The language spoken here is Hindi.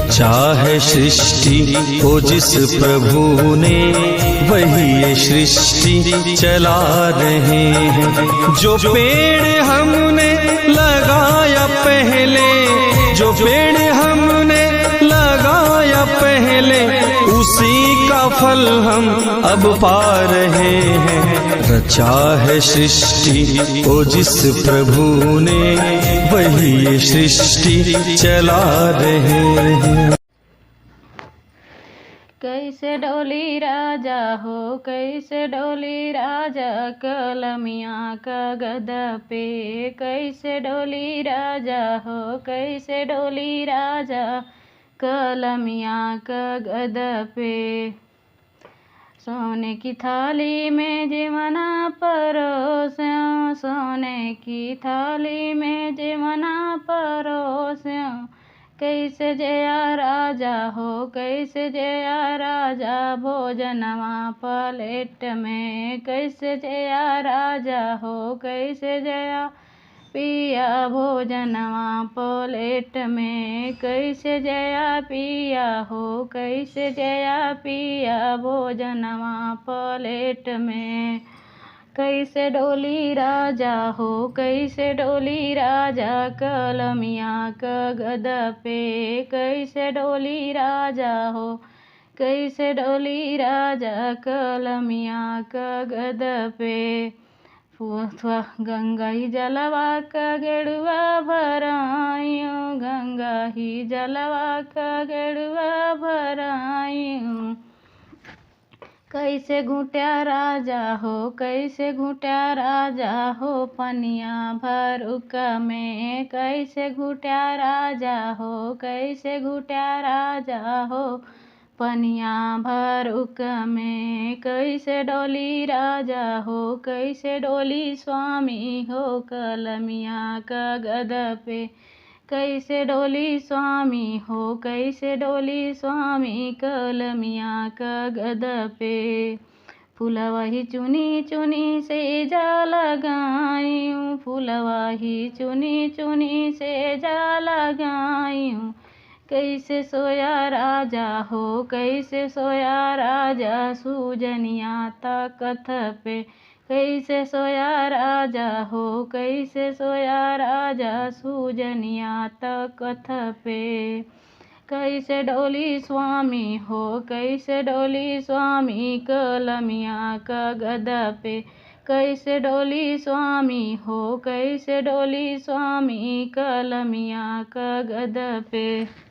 रचा है सृष्टि को जिस प्रभु ने, वही ये सृष्टि चला रहे हैं। जो पेड़ हमने लगाया पहले, जो पेड़ हमने लगाया पहले, उसी का फल हम अब पा रहे हैं। रचा है सृष्टि को जिस प्रभु ने, वही ये सृष्टि चला रहे हैं। कैसे डोली राजा हो, कैसे डोली राजा कलमिया का गदा पे। कैसे डोली राजा हो, कैसे डोली राजा कलमिया का गदा पे। सोने की थाली में जीवना परोस्यों, सोने की थाली में जीवना परोस्यों। कैसे जया राजा हो, कैसे जया राजा भोजनवा प्लेट में। कैसे जया राजा हो, कैसे जया पिया भोजनवा प्लेट में। कैसे जया पिया हो, कैसे जया पिया भोजनवा प्लेट में। कैसे डोली राजा हो, कैसे डोली राजा कलमिया का गदा पे। कैसे डोली राजा हो, कैसे डोली राजा कलमिया का गदा पे। गंगा ही जलवा का गेड़ुआ भरायूं, गंगा ही जलवा का गेड़ुआ भरायूं। कैसे घुट्या राजा हो, कैसे घुट्या राजा हो पनिया भरुका में। कैसे घुट्या राजा हो, कैसे घुट्या राजा हो पनिया भरुक में। कैसे डोली राजा हो, कैसे डोली स्वामी हो कलमिया का गदा पे। कैसे डोली स्वामी हो, कैसे डोली स्वामी कलमिया का गदा पे। फूलवा ही चुनी चुनी से जा लगायूं, फूलवा ही चुनी चुनी से जा लगायूं। कैसे सोया राजा हो, कैसे सोया राजा सूजनिया तकथ पे। कैसे सोया राजा हो, कैसे सोया राजा सूजनिया तकथ पे। कैसे डोली स्वामी हो, कैसे डोली स्वामी कलमिया का गदा पे। कैसे डोली स्वामी हो, कैसे डोली स्वामी कलमिया का गदा पे।